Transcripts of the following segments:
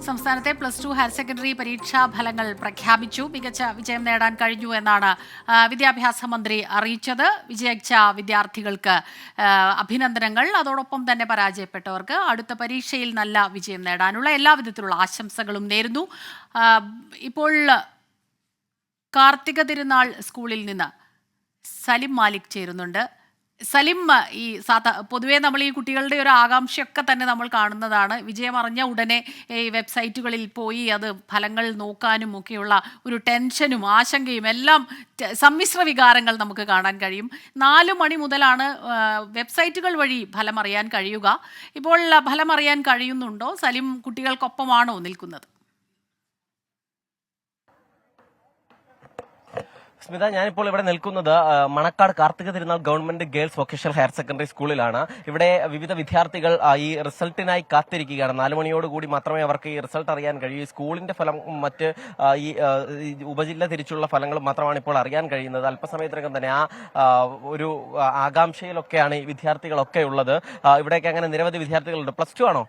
സംസ്ഥാനത്തെ +2 higher secondary പരീക്ഷാ ഫലങ്ങൾ പ്രഖ്യാപിച്ചു. മികച്ച വിജയം നേടാൻ കഴിഞ്ഞു എന്നാണ് വിദ്യാഭ്യാസ മന്ത്രി അറിയിച്ചത്. വിജയിച്ച വിദ്യാർത്ഥികൾക്ക് അഭിനന്ദനങ്ങൾ. അതോടൊപ്പം തന്നെ പരാജയപ്പെട്ടവർക്ക് അടുത്ത പരീക്ഷയിൽ നല്ല വിജയം നേടാനുള്ള എല്ലാവിധത്തിലുള്ള ആശംസകളും നേരുന്നു. ഇപ്പോൾ കാർത്തിക തിരുനാൾ സ്കൂളിൽ നിന്ന് സലിം മാലിക് ചേരുന്നുണ്ട്. സലിം, ഈ പൊതുവേ നമ്മൾ ഈ കുട്ടികളുടെ ഒരു ആകാംക്ഷയൊക്കെ തന്നെ നമ്മൾ കാണുന്നതാണ്. വിജയം അറിഞ്ഞ ഉടനെ ഈ വെബ്സൈറ്റുകളിൽ പോയി അത് ഫലങ്ങൾ നോക്കാനും ഒക്കെയുള്ള ഒരു ടെൻഷനും ആശങ്കയും എല്ലാം സമ്മിശ്ര വികാരങ്ങൾ നമുക്ക് കാണാൻ കഴിയും. 4 മണി മുതലാണ് വെബ്സൈറ്റുകൾ വഴി ഫലം അറിയാൻ കഴിയുക. ഇപ്പോൾ ഫലം അറിയാൻ കഴിയുന്നുണ്ടോ? സലിം കുട്ടികൾക്കൊപ്പമാണോ നിൽക്കുന്നത്? സ്മിത, ഞാനിപ്പോൾ ഇവിടെ നിൽക്കുന്നത് Manacaud Karthika Thirunal government girls vocational higher secondary സ്കൂളിലാണ്. ഇവിടെ വിവിധ വിദ്യാർത്ഥികൾ ഈ റിസൾട്ടിനായി കാത്തിരിക്കുകയാണ്. 4 മണിയോടുകൂടി മാത്രമേ അവർക്ക് ഈ റിസൾട്ട് അറിയാൻ കഴിയൂ. സ്കൂളിന്റെ ഫലം മറ്റ് ഈ ഉപജില്ല തിരിച്ചുള്ള ഫലങ്ങൾ മാത്രമാണ് ഇപ്പോൾ അറിയാൻ കഴിയുന്നത്. അല്പസമയത്തിനകം തന്നെ ഒരു ആകാംക്ഷയിലൊക്കെയാണ് ഈ വിദ്യാർത്ഥികളൊക്കെ ഉള്ളത്. ഇവിടേക്ക് അങ്ങനെ നിരവധി വിദ്യാർത്ഥികളുണ്ട്. +2 ആണോ?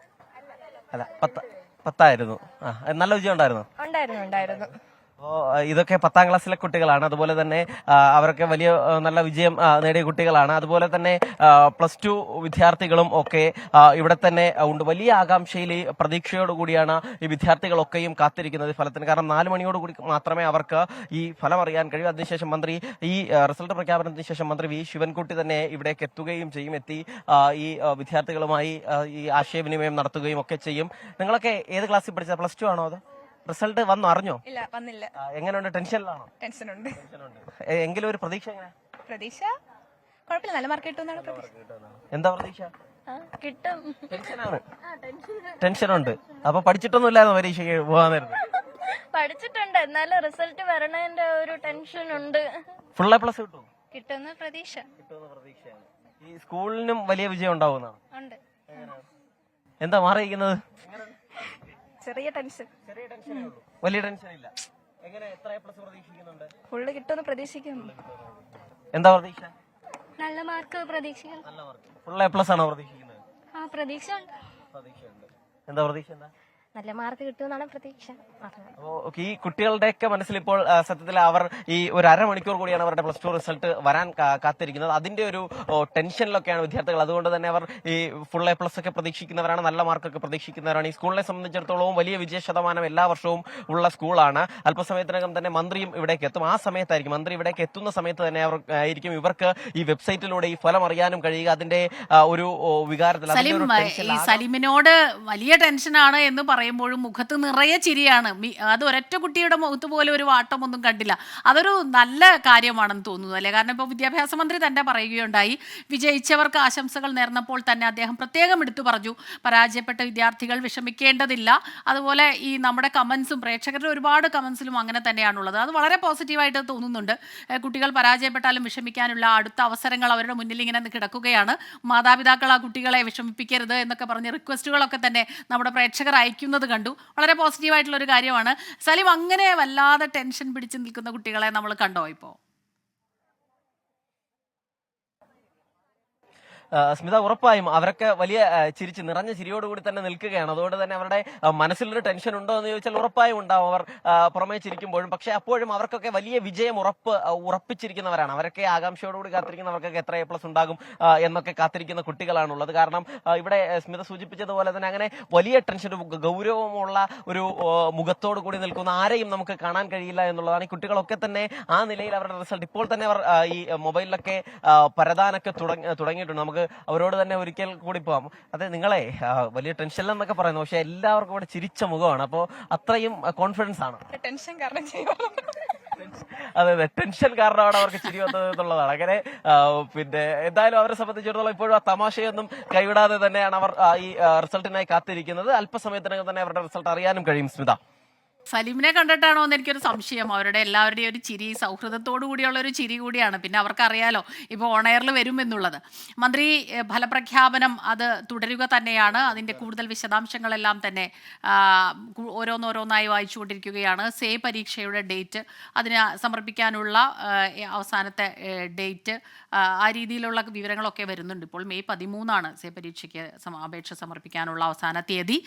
അല്ല, 10 നല്ല വിജയം ഉണ്ടായിരുന്നു. അപ്പോൾ ഇതൊക്കെ 10ാം ക്ലാസ്സിലെ കുട്ടികളാണ്. അതുപോലെ തന്നെ അവരൊക്കെ വലിയ നല്ല വിജയം നേടിയ കുട്ടികളാണ്. അതുപോലെ തന്നെ +2 വിദ്യാർത്ഥികളും ഒക്കെ ഇവിടെ തന്നെ ഉണ്ട്. വലിയ ആകാംക്ഷയിൽ പ്രതീക്ഷയോടുകൂടിയാണ് ഈ വിദ്യാർത്ഥികളൊക്കെയും കാത്തിരിക്കുന്നത് ഫലത്തിന്. കാരണം 4 മണിയോടുകൂടി മാത്രമേ അവർക്ക് ഈ ഫലം അറിയാൻ കഴിയൂ. അതിനുശേഷം മന്ത്രി ഈ റിസൾട്ട് പ്രഖ്യാപനത്തിന് ശേഷം മന്ത്രി വി ശിവൻകുട്ടി തന്നെ ഇവിടേക്ക് എത്തുകയും ചെയ്യും. എത്തി ഈ വിദ്യാർത്ഥികളുമായി ഈ ആശയവിനിമയം നടത്തുകയും ഒക്കെ ചെയ്യും. നിങ്ങളൊക്കെ ഏത് ക്ലാസ്സിൽ പഠിച്ചത്? +2 ആണോ? അത് റിസൾട്ട് വന്നു അറിഞ്ഞോ? ഇല്ല, വന്നില്ല. എങ്ങനെയുണ്ട്? ടെൻഷനിലാണോ? ടെൻഷനുണ്ട്. എങ്കിലും ഒരു പ്രതീക്ഷ എങ്ങനെ? പ്രതീക്ഷ കുഴപ്പമില്ല, നല്ല മാർക്ക് കിട്ടുമെന്നാണ് പ്രതീക്ഷ. എന്താ പ്രതീക്ഷ? കിട്ടും. ടെൻഷനുണ്ട്. അപ്പൊ പഠിച്ചിട്ടൊന്നും ഇല്ലായിരുന്നു പരീക്ഷയ്ക്ക് പോകാൻ നേരത്തെ? പഠിച്ചിട്ടുണ്ട്, എന്നാലും റിസൾട്ട് വരണതിന്റെ ഒരു ടെൻഷൻ ഉണ്ട്. ഫുൾ A+ കിട്ടും? കിട്ടുന്ന പ്രതീക്ഷ. ഈ സ്കൂളിനും വലിയ വിജയം ഉണ്ടാവുന്നതാണ്. ഉണ്ട്. എന്താ മാറിയിരിക്കുന്നത്? ചെറിയ ടെൻഷൻ. വലിയ ടെൻഷൻ ഇല്ല. എങ്ങനെ എത്ര A+ പ്രതീക്ഷിക്കുന്നുണ്ട്? ഫുള്ള് കിട്ടുമെന്ന് പ്രതീക്ഷിക്കുന്നു. എന്താ പ്രതീക്ഷ? നല്ല മാർക്ക് പ്രതീക്ഷിക്കുന്നു. ഫുൾ A+ ആണോ പ്രതീക്ഷിക്കുന്നത്? പ്രതീക്ഷ ഉണ്ട്. എന്താ പ്രതീക്ഷ? എന്താ? നല്ല മാർക്ക് കിട്ടുമെന്നാണ് പ്രതീക്ഷ. ഈ കുട്ടികളുടെയൊക്കെ മനസ്സിൽ ഇപ്പോൾ സത്യത്തിൽ അവർ ഈ ഒരു അരമണിക്കൂർ കൂടിയാണ് അവരുടെ +2 റിസൾട്ട് വരാൻ കാത്തിരിക്കുന്നത്. അതിന്റെ ഒരു ടെൻഷനിലൊക്കെയാണ് വിദ്യാർത്ഥികൾ. അതുകൊണ്ട് തന്നെ അവർ ഈ ഫുൾ A+ ഒക്കെ പ്രതീക്ഷിക്കുന്നവരാണ്, നല്ല മാർക്കൊക്കെ പ്രതീക്ഷിക്കുന്നവരാണ്. ഈ സ്കൂളിനെ സംബന്ധിച്ചിടത്തോളം വലിയ വിജയ ശതമാനം എല്ലാ വർഷവും ഉള്ള സ്കൂളാണ്. അല്പസമയത്തിനകം തന്നെ മന്ത്രിയും ഇവിടേക്ക് എത്തും. ആ സമയത്തായിരിക്കും, മന്ത്രി ഇവിടേക്ക് എത്തുന്ന സമയത്ത് തന്നെ ആയിരിക്കും ഇവർക്ക് ഈ വെബ്സൈറ്റിലൂടെ ഈ ഫലം അറിയാനും കഴിയുക. അതിന്റെ ഒരു വികാരത്തിൽ സലിമിനോട് വലിയ ടെൻഷനാണ് എന്ന് പറയുമ്പോഴും മുഖത്ത് നിറയെ ചിരിയാണ്. അത് ഒരൊറ്റ കുട്ടിയുടെ മുഖത്ത് പോലും ഒരു വാട്ടമൊന്നും കണ്ടില്ല. അതൊരു നല്ല കാര്യമാണെന്ന് തോന്നുന്നു അല്ലേ? കാരണം ഇപ്പോൾ വിദ്യാഭ്യാസ മന്ത്രി തന്നെ പറയുകയുണ്ടായി, വിജയിച്ചവർക്ക് ആശംസകൾ നേർന്നപ്പോൾ തന്നെ അദ്ദേഹം പ്രത്യേകം എടുത്തു പറഞ്ഞു, പരാജയപ്പെട്ട വിദ്യാർത്ഥികൾ വിഷമിക്കേണ്ടതില്ല. അതുപോലെ ഈ നമ്മുടെ കമൻസും പ്രേക്ഷകരുടെ ഒരുപാട് കമൻസിലും അങ്ങനെ തന്നെയാണുള്ളത്. അത് വളരെ പോസിറ്റീവായിട്ട് തോന്നുന്നുണ്ട്. കുട്ടികൾ പരാജയപ്പെട്ടാലും വിഷമിക്കാനുള്ള അടുത്ത അവസരങ്ങൾ അവരുടെ മുന്നിൽ ഇങ്ങനെ കിടക്കുകയാണ്. മാതാപിതാക്കൾ ആ കുട്ടികളെ വിഷമിപ്പിക്കരുത് എന്നൊക്കെ പറഞ്ഞ് റിക്വസ്റ്റുകളൊക്കെ തന്നെ നമ്മുടെ പ്രേക്ഷകർ അയക്കുന്നത് കണ്ടു. വളരെ പോസിറ്റീവായിട്ടുള്ള ഒരു കാര്യമാണ്. സലിം, അങ്ങനെ വല്ലാതെ ടെൻഷൻ പിടിച്ച് നിൽക്കുന്ന കുട്ടികളെ നമ്മൾ കണ്ടോ ഇപ്പോൾ? സ്മിത, ഉറപ്പായും അവരൊക്കെ വലിയ നിറഞ്ഞ ചിരിയോടുകൂടി തന്നെ നിൽക്കുകയാണ്. അതുകൊണ്ട് തന്നെ അവരുടെ മനസ്സിലൊരു ടെൻഷൻ ഉണ്ടോ എന്ന് ചോദിച്ചാൽ ഉറപ്പായും ഉണ്ടാവും അവർ പുറമേ ചിരിക്കുമ്പോഴും. പക്ഷെ അപ്പോഴും അവർക്കൊക്കെ വലിയ വിജയം ഉറപ്പിച്ചിരിക്കുന്നവരാണ്. അവരൊക്കെ ആകാംക്ഷയോടുകൂടി കാത്തിരിക്കുന്നവർക്കൊക്കെ എത്ര A+ ഉണ്ടാകും എന്നൊക്കെ കാത്തിരിക്കുന്ന കുട്ടികളാണുള്ളത്. കാരണം ഇവിടെ സ്മിത സൂചിപ്പിച്ചതുപോലെ തന്നെ അങ്ങനെ വലിയ ടെൻഷൻ, ഗൗരവമുള്ള ഒരു മുഖത്തോടു കൂടി നിൽക്കുന്ന ആരെയും നമുക്ക് കാണാൻ കഴിയില്ല എന്നുള്ളതാണ്. ഈ കുട്ടികളൊക്കെ തന്നെ ആ നിലയിൽ അവരുടെ റിസൾട്ട് ഇപ്പോൾ തന്നെ അവർ ഈ മൊബൈലിലൊക്കെ പരതാനൊക്കെ തുടങ്ങിയിട്ടുണ്ട്. നമുക്ക് അവരോട് തന്നെ ഒരിക്കൽ കൂടി പോവാം. അതെ, നിങ്ങളെ വലിയ ടെൻഷനിലെന്നൊക്കെ പറയുന്നു, പക്ഷെ എല്ലാവർക്കും ഇവിടെ ചിരിച്ച മുഖമാണ്. അപ്പോൾ അത്രയും കോൺഫിഡൻസ് ആണ്. ടെൻഷൻ കാരണം അതെ, ടെൻഷൻ കാരണമാണ് അവർക്ക് ചിരി വന്നത് എന്നുള്ളതാണ്. അങ്ങനെ പിന്നെ എന്തായാലും അവരെ സംബന്ധിച്ചിടത്തോളം ഇപ്പോഴും ആ തമാശയൊന്നും കൈവിടാതെ തന്നെയാണ് അവർ ഈ റിസൾട്ടിനായി കാത്തിരിക്കുന്നത്. അല്പസമയത്തിനകം തന്നെ അവരുടെ റിസൾട്ട് അറിയാനും കഴിയും. സ്മിത, സലീമിനെ കണ്ടിട്ടാണോ എന്ന് എനിക്കൊരു സംശയം. അവരുടെ എല്ലാവരുടെയും ഒരു ചിരി സൗഹൃദത്തോടു കൂടിയുള്ള ഒരു ചിരി കൂടിയാണ്. പിന്നെ അവർക്കറിയാലോ ഇപ്പോൾ ഓണയറിൽ വരും എന്നുള്ളത്. മന്ത്രി ഫലപ്രഖ്യാപനം അത് തുടരുക തന്നെയാണ്. അതിൻ്റെ കൂടുതൽ വിശദാംശങ്ങളെല്ലാം തന്നെ ഓരോന്നോരോന്നായി വായിച്ചുകൊണ്ടിരിക്കുകയാണ്. സേ പരീക്ഷയുടെ ഡേറ്റ്, അതിന് സമർപ്പിക്കാനുള്ള അവസാനത്തെ ഡേറ്റ്, ആ രീതിയിലുള്ള വിവരങ്ങളൊക്കെ വരുന്നുണ്ട്. ഇപ്പോൾ മെയ് 13 സേ പരീക്ഷയ്ക്ക് അപേക്ഷ സമർപ്പിക്കാനുള്ള അവസാന തീയതി.